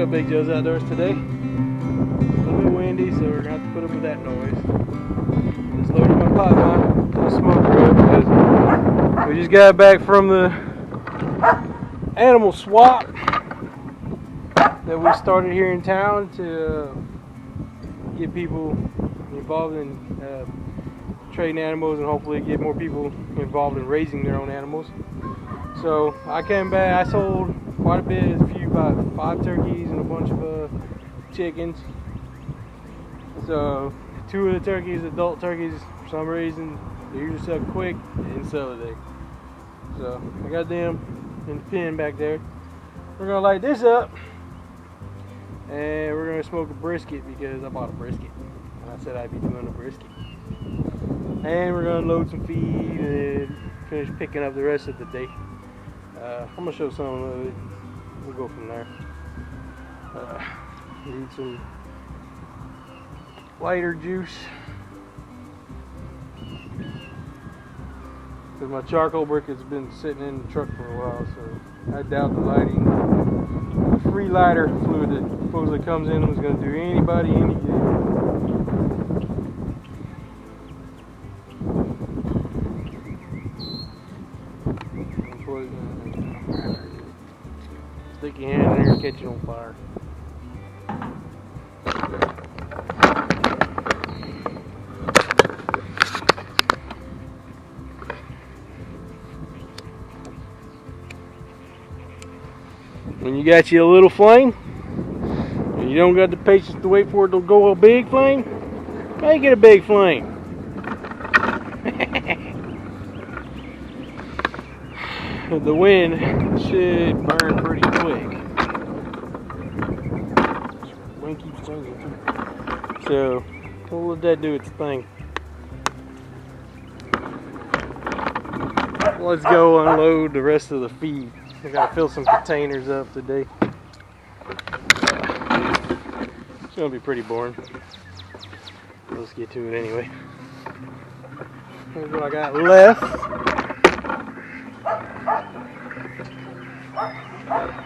how Big Joe's outdoors today. A little bit windy, so we're gonna have to put up with that noise. Just loaded my pot, my smoker up because we just got back from the animal swap that we started here in town to get people involved in trading animals and hopefully get more people involved in raising their own animals. So I came back, I sold quite a bit, about 5 turkeys and a bunch of chickens. So 2 of the turkeys, adult turkeys, for some reason, they usually sell quick and sell today. So I got them in the pen back there. We're gonna light this up and we're gonna smoke a brisket because I bought a brisket. And I said I'd be doing a brisket. And we're gonna load some feed and finish picking up the rest of the day. I'm gonna show some of it. We'll go from there. Need some lighter juice because my charcoal brick has been sitting in the truck for a while, so I doubt the lighting. The free lighter fluid that supposedly comes in was going to do anybody any good. Stick your hand in there and catch it on fire. When you got you a little flame and you don't got the patience to wait for it to go a big flame, make it a big flame. The wind should burn pretty quick. Wind keeps changing too. So we'll let that do its thing. Let's go unload the rest of the feed. I gotta fill some containers up today. It's gonna be pretty boring. Let's get to it anyway. Here's what I got left.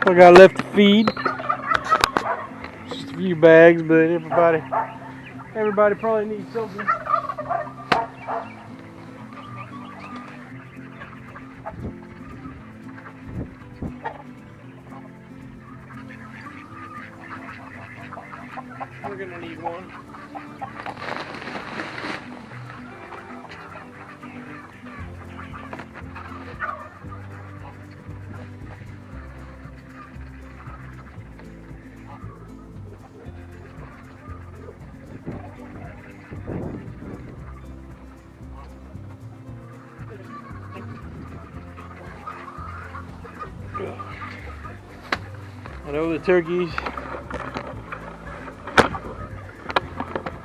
I got left to feed. Just a few bags, but everybody probably needs something. We're gonna need one. I know the turkeys,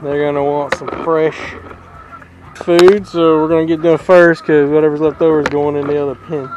they're gonna want some fresh food, so we're gonna get them first because whatever's left over is going in the other pen.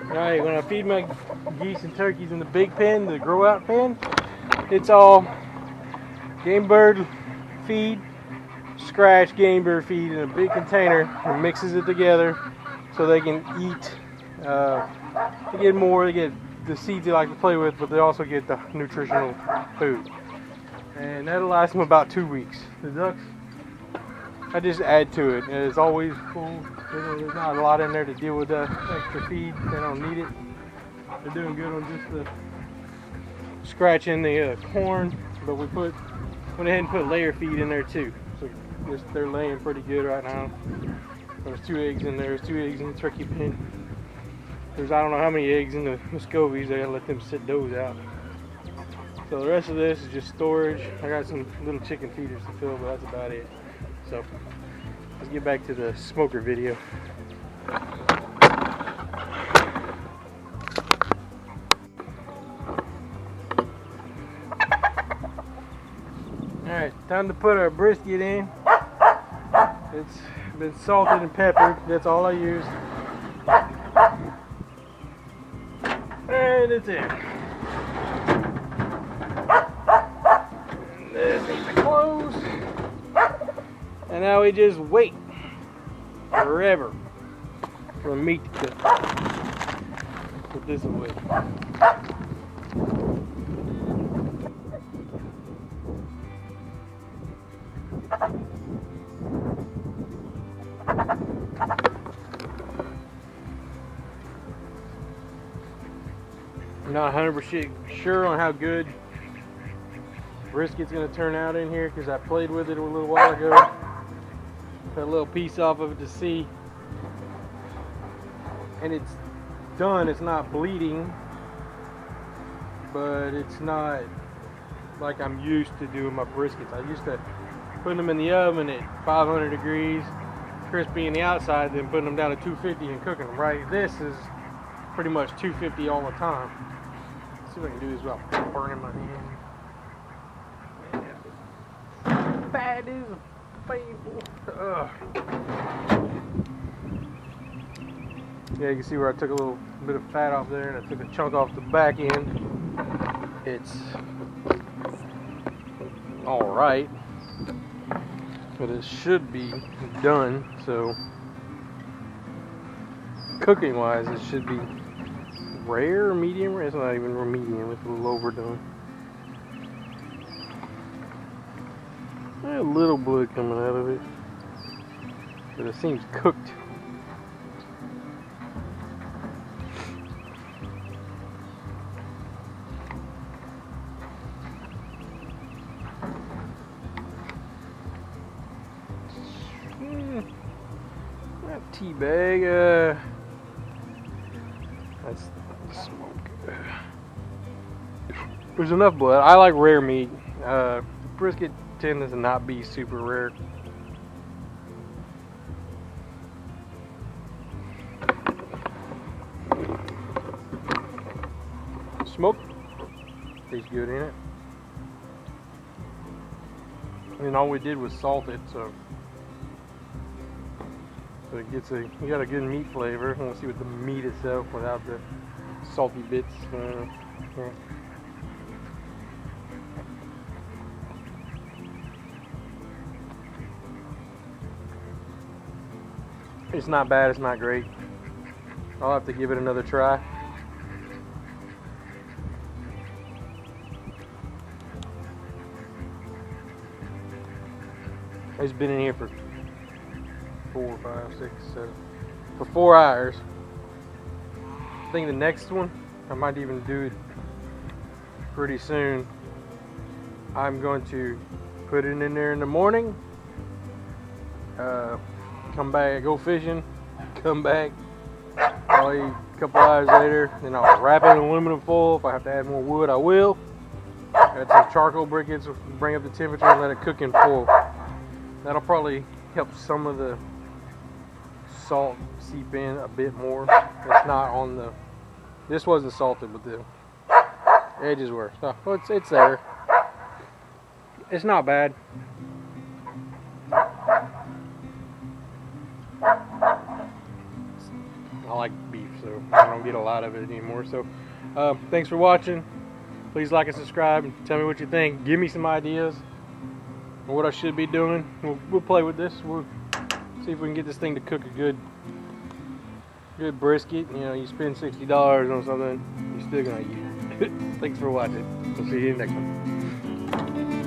Alright, when I feed my geese and turkeys in the big pen, the grow out pen, it's all game bird feed, scratch game bird feed in a big container and mixes it together so they can eat. They get more. They get the seeds they like to play with, but they also get the nutritional food. And that'll last them about 2 weeks. The ducks, I just add to it. And it's always full. There's not a lot in there to deal with the extra feed. They don't need it. They're doing good on just the scratching the corn, but we went ahead and put layer feed in there too. So they're laying pretty good right now. There's 2 eggs in there. There's 2 eggs in the turkey pen. There's I don't know how many eggs in the Muscovies. I gotta let them sit those out. So the rest of this is just storage. I got some little chicken feeders to fill, but that's about it. So let's get back to the smoker video. Alright, time to put our brisket in. It's been salted and peppered. That's all I used. And it's in. This needs to close. And now we just wait forever for the meat to cook. Put this away. I'm not 100% sure on how good brisket's going to turn out in here because I played with it a little while ago. Cut a little piece off of it to see. And it's done. It's not bleeding, but it's not like I'm used to doing my briskets. I used to put them in the oven at 500 degrees, crispy in the outside, then putting them down to 250 and cooking them, right? This is pretty much 250 all the time. Let's see if I can do this without burning my hand. Fat is painful. Ugh. Yeah, you can see where I took a little bit of fat off there and I took a chunk off the back end. It's alright, but it should be done. So cooking wise, it should be rare or medium rare. It's not even medium, it's a little overdone. A little blood coming out of it, but it seems cooked. Not tea bag. That's smoke. There's enough blood. I like rare meat. Brisket tends to not be super rare. Smoke tastes good in it. And all we did was salt it, so it gets you got a good meat flavor. I want to see what the meat itself without the salty bits. Yeah. It's not bad, it's not great. I'll have to give it another try. It's been in here for 4, 5, 6, 7, for 4 hours. I think the next one, I might even do it pretty soon. I'm going to put it in there in the morning. Come back, go fishing, come back, I'll eat a couple hours later, then I'll wrap it in aluminum foil. If I have to add more wood, I will. Add some charcoal briquettes, bring up the temperature and let it cook in foil. That'll probably help some of the salt seep in a bit more. It's not on the, this wasn't salted, but the edges were. So well, it's there. It's not bad. I like beef, so I don't get a lot of it anymore. So thanks for watching. Please like and subscribe and tell me what you think. Give me some ideas on what I should be doing. We'll play with this. We'll see if we can get this thing to cook a good good brisket. You know, you spend $60 on something, you're still gonna eat it. Thanks for watching. We'll see you next one.